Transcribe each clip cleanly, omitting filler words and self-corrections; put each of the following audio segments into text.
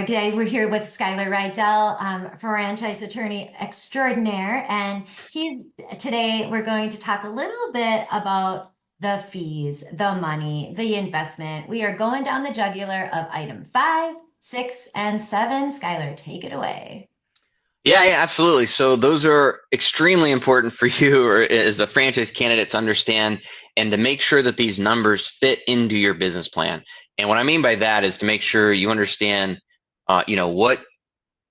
Today we're here with Skylar Rydell, franchise attorney extraordinaire, and today we're going to talk a little bit about the fees, the money, the investment. We are going down the jugular of item 5, 6, and 7. Skylar, take it away. Yeah, absolutely. So those are extremely important for you or as a franchise candidate to understand and to make sure that these numbers fit into your business plan. And what I mean by that is to make sure you understand, what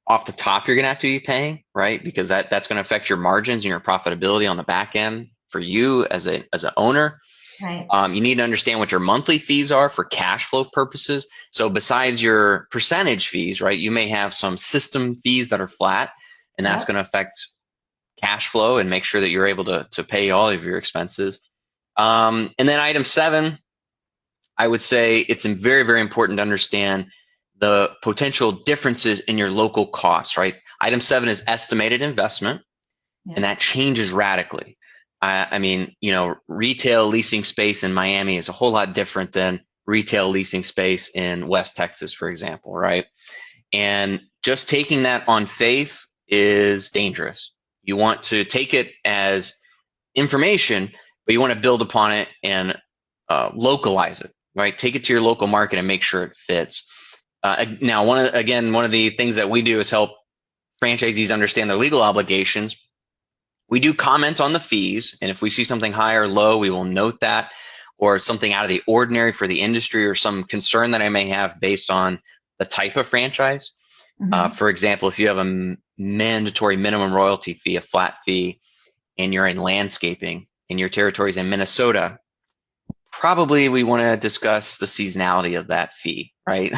off the top you're going to have to be paying, right? Because that's going to affect your margins and your profitability on the back end for you as an owner. Right. You need to understand what your monthly fees are for cash flow purposes. So besides your percentage fees, right, you may have some system fees that are flat, and that's Yep. going to affect cash flow and make sure that you're able to pay all of your expenses. And then item 7, I would say it's very, very important to understand the potential differences in your local costs, right? Item 7 is estimated investment, Yep. and that changes radically. I mean, retail leasing space in Miami is a whole lot different than retail leasing space in West Texas, for example, right? And just taking that on faith is dangerous. You want to take it as information, but you want to build upon it and localize it, right? Take it to your local market and make sure it fits. Now, one of the things that we do is help franchisees understand their legal obligations. We do comment on the fees, and if we see something high or low, we will note that, or something out of the ordinary for the industry, or some concern that I may have based on the type of franchise. For example, if you have a mandatory minimum royalty fee, a flat fee, and you're in landscaping and your territory is in Minnesota, probably we want to discuss the seasonality of that fee, right?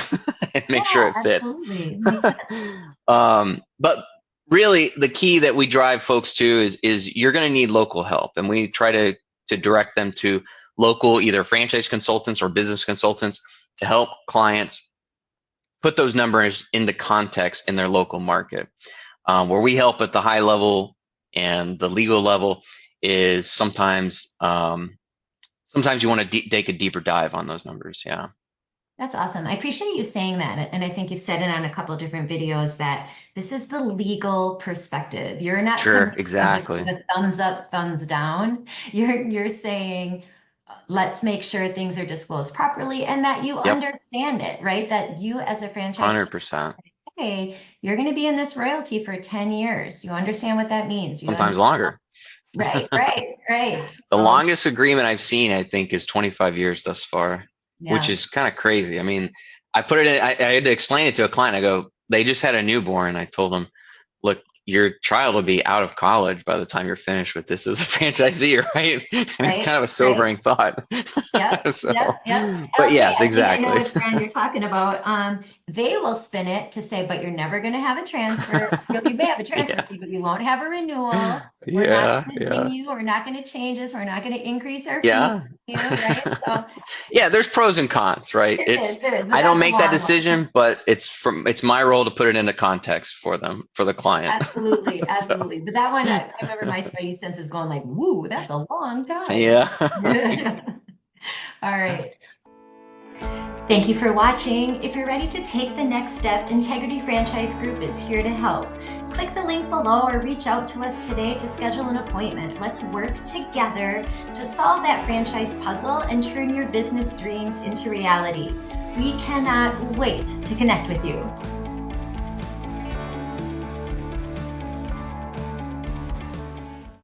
And make sure it fits. Absolutely. Makes sense. But really, the key that we drive folks to is you're going to need local help, and we try to direct them to local either franchise consultants or business consultants to help clients put those numbers into context in their local market. Where we help at the high level and the legal level is sometimes you want to take a deeper dive on those numbers. Yeah. That's awesome. I appreciate you saying that. And I think you've said it on a couple of different videos that this is the legal perspective. You're not Sure, coming exactly. with a thumbs up, thumbs down. You're saying, let's make sure things are disclosed properly and that you Yep, understand it, right? That you as a franchise, 100%. hey, you're going to be in this royalty for 10 years. You understand what that means? You Sometimes understand? longer. Right, right, right. The longest agreement I've seen, I think, is 25 years thus far, which Yeah. is kind of crazy. I mean, I put it in, I had to explain it to a client. I go, they just had a newborn. I told them, look, your child will be out of college by the time you're finished with this as a franchisee, right? And it's Right, kind of a right. sobering thought. Yep, So, yep, yep. but I'll say, yes, I think I know exactly. which brand you're talking about. They will spin it to say, but you're never going to have a transfer. You may have a transfer Yeah, fee, but you won't have a renewal. We're not yeah, going to ding yeah, you. We're not going to change this. We're not going to increase our fee. yeah. You, right? So Yeah, there's pros and cons, right? there is, but I don't that's a make that long one. decision, but it's my role to put it into context for them, for the client. Absolutely, So, absolutely. But that one, I remember my spidey senses going like, woo, that's a long time. yeah. All right. Thank you for watching. If you're ready to take the next step, Integrity Franchise Group is here to help. Click the link below or reach out to us today to schedule an appointment. Let's work together to solve that franchise puzzle and turn your business dreams into reality. We cannot wait to connect with you.